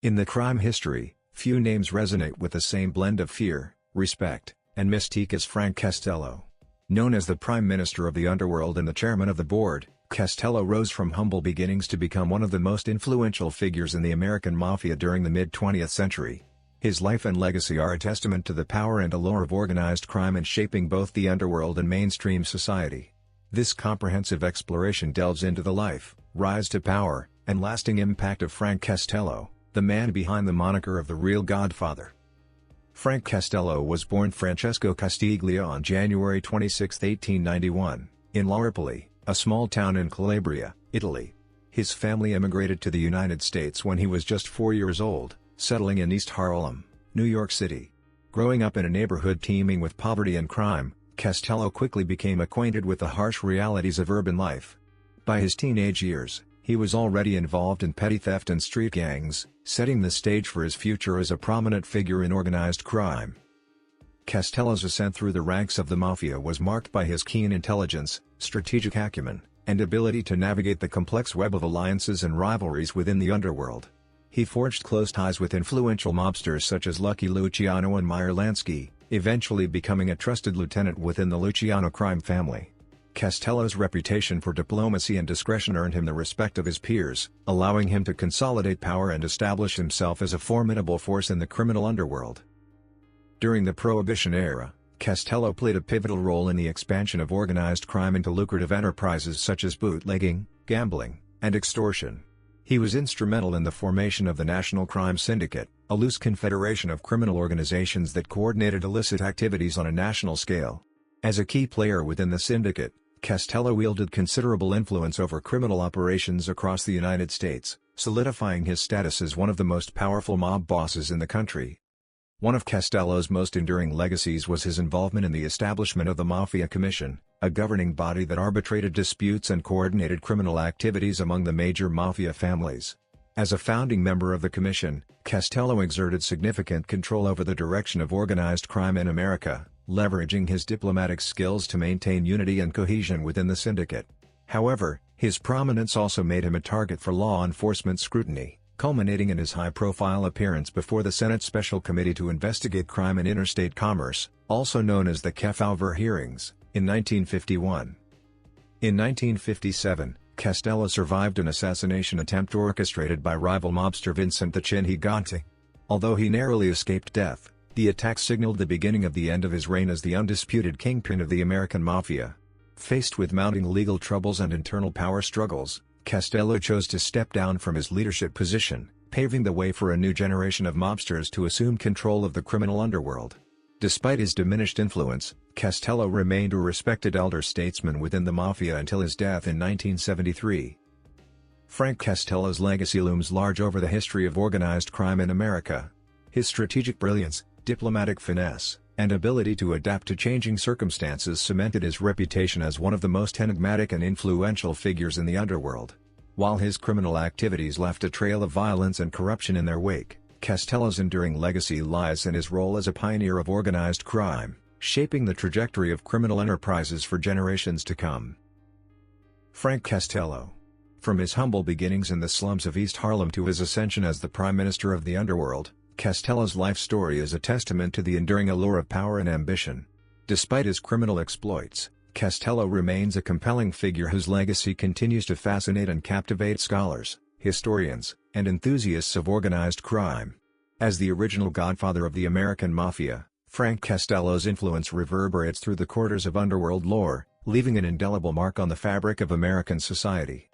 In the crime history, few names resonate with the same blend of fear, respect, and mystique as Frank Costello. Known as the Prime Minister of the Underworld and the Chairman of the Board, Costello rose from humble beginnings to become one of the most influential figures in the American Mafia during the mid-20th century. His life and legacy are a testament to the power and allure of organized crime in shaping both the underworld and mainstream society. This comprehensive exploration delves into the life, rise to power, and lasting impact of Frank Costello, the man behind the moniker of the real Godfather. Frank Costello was born Francesco Castiglia on January 26, 1891, in Lauripoli, a small town in Calabria, Italy. His family emigrated to the United States when he was just 4 years old, settling in East Harlem, New York City. Growing up in a neighborhood teeming with poverty and crime, Costello quickly became acquainted with the harsh realities of urban life. By his teenage years, he was already involved in petty theft and street gangs, setting the stage for his future as a prominent figure in organized crime. Costello's ascent through the ranks of the Mafia was marked by his keen intelligence, strategic acumen, and ability to navigate the complex web of alliances and rivalries within the underworld. He forged close ties with influential mobsters such as Lucky Luciano and Meyer Lansky, eventually becoming a trusted lieutenant within the Luciano crime family. Costello's reputation for diplomacy and discretion earned him the respect of his peers, allowing him to consolidate power and establish himself as a formidable force in the criminal underworld. During the Prohibition era, Costello played a pivotal role in the expansion of organized crime into lucrative enterprises such as bootlegging, gambling, and extortion. He was instrumental in the formation of the National Crime Syndicate, a loose confederation of criminal organizations that coordinated illicit activities on a national scale. As a key player within the syndicate, Costello wielded considerable influence over criminal operations across the United States, solidifying his status as one of the most powerful mob bosses in the country. One of Costello's most enduring legacies was his involvement in the establishment of the Mafia Commission, a governing body that arbitrated disputes and coordinated criminal activities among the major mafia families. As a founding member of the commission, Costello exerted significant control over the direction of organized crime in America, leveraging his diplomatic skills to maintain unity and cohesion within the syndicate. However, his prominence also made him a target for law enforcement scrutiny, culminating in his high-profile appearance before the Senate Special Committee to Investigate Crime in Interstate Commerce, also known as the Kefauver hearings, in 1951. In 1957, Costello survived an assassination attempt orchestrated by rival mobster Vincent the Chin Gigante. Although he narrowly escaped death, the attack signaled the beginning of the end of his reign as the undisputed kingpin of the American Mafia. Faced with mounting legal troubles and internal power struggles, Costello chose to step down from his leadership position, paving the way for a new generation of mobsters to assume control of the criminal underworld. Despite his diminished influence, Costello remained a respected elder statesman within the Mafia until his death in 1973. Frank Costello's legacy looms large over the history of organized crime in America. His strategic brilliance, diplomatic finesse, and ability to adapt to changing circumstances cemented his reputation as one of the most enigmatic and influential figures in the underworld. While his criminal activities left a trail of violence and corruption in their wake, Costello's enduring legacy lies in his role as a pioneer of organized crime, shaping the trajectory of criminal enterprises for generations to come. Frank Costello. From his humble beginnings in the slums of East Harlem to his ascension as the Prime Minister of the underworld, Costello's life story is a testament to the enduring allure of power and ambition. Despite his criminal exploits, Costello remains a compelling figure whose legacy continues to fascinate and captivate scholars, historians, and enthusiasts of organized crime. As the original godfather of the American Mafia, Frank Costello's influence reverberates through the quarters of underworld lore, leaving an indelible mark on the fabric of American society.